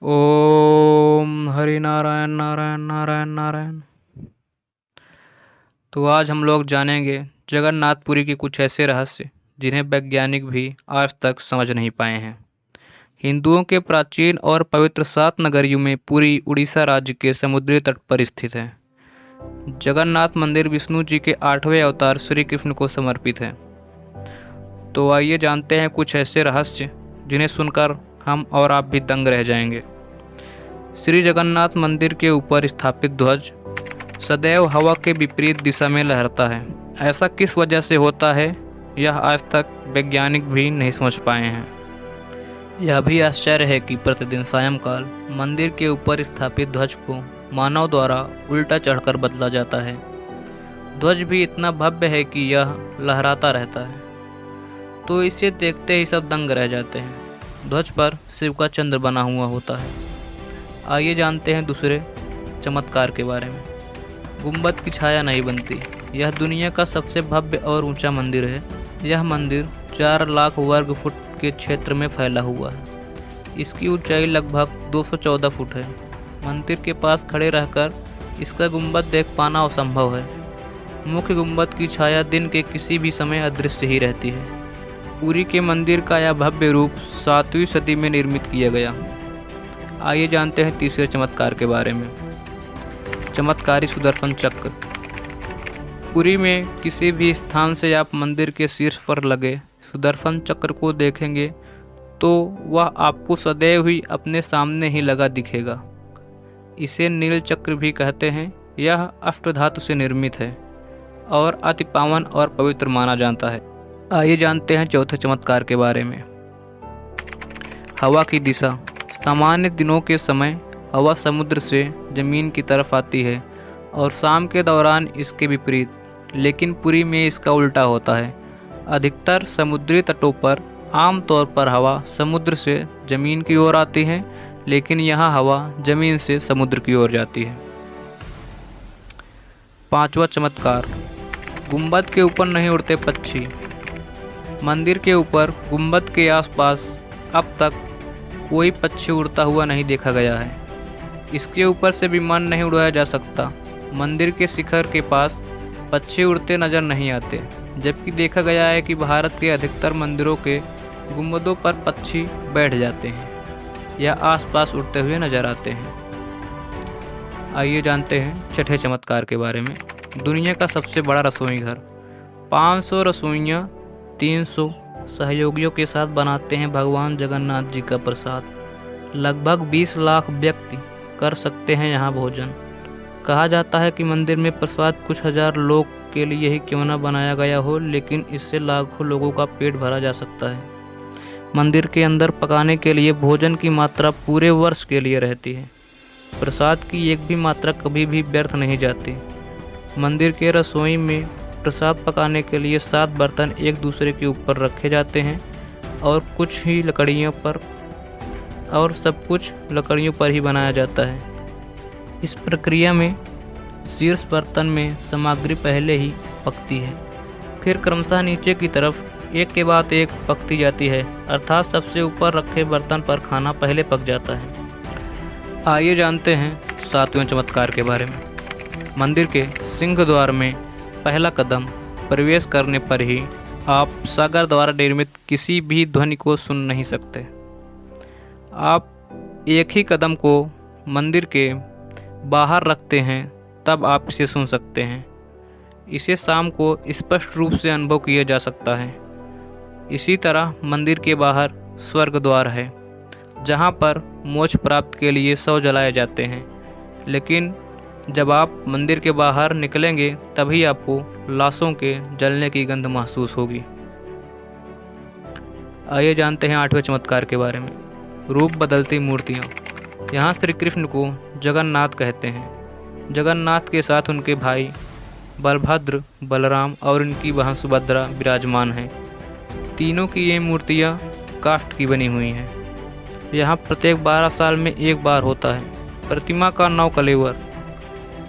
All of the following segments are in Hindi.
ओम हरि नारायण नारायण नारायण नारायण। तो आज हम लोग जानेंगे जगन्नाथपुरी के कुछ ऐसे रहस्य जिन्हें वैज्ञानिक भी आज तक समझ नहीं पाए हैं। हिंदुओं के प्राचीन और पवित्र 7 नगरियों में पुरी उड़ीसा राज्य के समुद्री तट पर स्थित है। जगन्नाथ मंदिर विष्णु जी के 8वें अवतार श्री कृष्ण को समर्पित है। तो आइए जानते हैं कुछ ऐसे रहस्य जिन्हें सुनकर हम और आप भी दंग रह जाएंगे। श्री जगन्नाथ मंदिर के ऊपर स्थापित ध्वज सदैव हवा के विपरीत दिशा में लहरता है। ऐसा किस वजह से होता है, यह आज तक वैज्ञानिक भी नहीं समझ पाए हैं। यह भी आश्चर्य है कि प्रतिदिन सायंकाल मंदिर के ऊपर स्थापित ध्वज को मानव द्वारा उल्टा चढ़कर बदला जाता है। ध्वज भी इतना भव्य है कि यह लहराता रहता है, तो इसे देखते ही सब दंग रह जाते हैं। ध्वज पर शिव का चंद्र बना हुआ होता है। आइए जानते हैं दूसरे चमत्कार के बारे में। गुंबद की छाया नहीं बनती। यह दुनिया का सबसे भव्य और ऊंचा मंदिर है। यह मंदिर 4 लाख वर्ग फुट के क्षेत्र में फैला हुआ है। इसकी ऊंचाई लगभग 214 फुट है। मंदिर के पास खड़े रहकर इसका गुंबद देख पाना असंभव है। मुख्य गुंबद की छाया दिन के किसी भी समय अदृश्य ही रहती है। पुरी के मंदिर का यह भव्य रूप 7वीं सदी में निर्मित किया गया। आइए जानते हैं तीसरे चमत्कार के बारे में। चमत्कारी सुदर्शन चक्र। पुरी में किसी भी स्थान से आप मंदिर के शीर्ष पर लगे सुदर्शन चक्र को देखेंगे तो वह आपको सदैव ही अपने सामने ही लगा दिखेगा। इसे नील चक्र भी कहते हैं। यह अष्टधातु से निर्मित है और अति पावन और पवित्र माना जाता है। आइए जानते हैं चौथे चमत्कार के बारे में। हवा की दिशा। सामान्य दिनों के समय हवा समुद्र से जमीन की तरफ आती है और शाम के दौरान इसके विपरीत, लेकिन पुरी में इसका उल्टा होता है। अधिकतर समुद्री तटों पर आमतौर पर हवा समुद्र से जमीन की ओर आती है, लेकिन यहाँ हवा जमीन से समुद्र की ओर जाती है। पांचवा चमत्कार। गुंबद के ऊपर नहीं उड़ते पक्षी। मंदिर के ऊपर गुंबद के आसपास अब तक कोई पक्षी उड़ता हुआ नहीं देखा गया है। इसके ऊपर से विमान नहीं उड़ाया जा सकता। मंदिर के शिखर के पास पक्षी उड़ते नजर नहीं आते, जबकि देखा गया है कि भारत के अधिकतर मंदिरों के गुंबदों पर पक्षी बैठ जाते हैं या आसपास उड़ते हुए नजर आते हैं। आइए जानते हैं छठे चमत्कार के बारे में। दुनिया का सबसे बड़ा रसोई घर। 500 रसोइयाँ 300 सहयोगियों के साथ बनाते हैं भगवान जगन्नाथ जी का प्रसाद। लगभग 20 लाख व्यक्ति कर सकते हैं यहाँ भोजन। कहा जाता है कि मंदिर में प्रसाद कुछ हजार लोग के लिए ही क्यों न बनाया गया हो, लेकिन इससे लाखों लोगों का पेट भरा जा सकता है। मंदिर के अंदर पकाने के लिए भोजन की मात्रा पूरे वर्ष के लिए रहती है। प्रसाद की एक भी मात्रा कभी भी व्यर्थ नहीं जाती। मंदिर के रसोई में प्रसाद पकाने के लिए 7 बर्तन एक दूसरे के ऊपर रखे जाते हैं और कुछ ही लकड़ियों पर और सब कुछ लकड़ियों पर ही बनाया जाता है। इस प्रक्रिया में शीर्ष बर्तन में सामग्री पहले ही पकती है, फिर क्रमशः नीचे की तरफ एक के बाद एक पकती जाती है, अर्थात सबसे ऊपर रखे बर्तन पर खाना पहले पक जाता है। आइए जानते हैं 7वें चमत्कार के बारे में। मंदिर के सिंह द्वार में पहला कदम प्रवेश करने पर ही आप सागर द्वारा निर्मित किसी भी ध्वनि को सुन नहीं सकते। आप एक ही कदम को मंदिर के बाहर रखते हैं तब आप इसे सुन सकते हैं। इसे शाम को स्पष्ट रूप से अनुभव किया जा सकता है। इसी तरह मंदिर के बाहर स्वर्ग द्वार है, जहां पर मोक्ष प्राप्त के लिए शव जलाए जाते हैं, लेकिन जब आप मंदिर के बाहर निकलेंगे तभी आपको लाशों के जलने की गंध महसूस होगी। आइए जानते हैं 8वें चमत्कार के बारे में। रूप बदलती मूर्तियाँ। यहाँ श्री कृष्ण को जगन्नाथ कहते हैं। जगन्नाथ के साथ उनके भाई बलभद्र, बलराम और उनकी बहन सुभद्रा विराजमान हैं। तीनों की ये मूर्तियाँ काष्ठ की बनी हुई हैं। यहाँ प्रत्येक 12 साल में एक बार होता है। प्रतिमा का 9 कलेवर।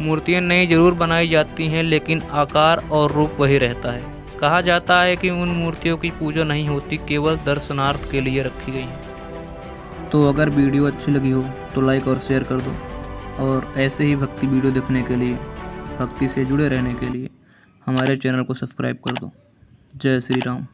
मूर्तियाँ नई जरूर बनाई जाती हैं, लेकिन आकार और रूप वही रहता है। कहा जाता है कि उन मूर्तियों की पूजा नहीं होती, केवल दर्शनार्थ के लिए रखी गई हैं। तो अगर वीडियो अच्छी लगी हो तो लाइक और शेयर कर दो, और ऐसे ही भक्ति वीडियो देखने के लिए, भक्ति से जुड़े रहने के लिए हमारे चैनल को सब्सक्राइब कर दो। जय श्री राम।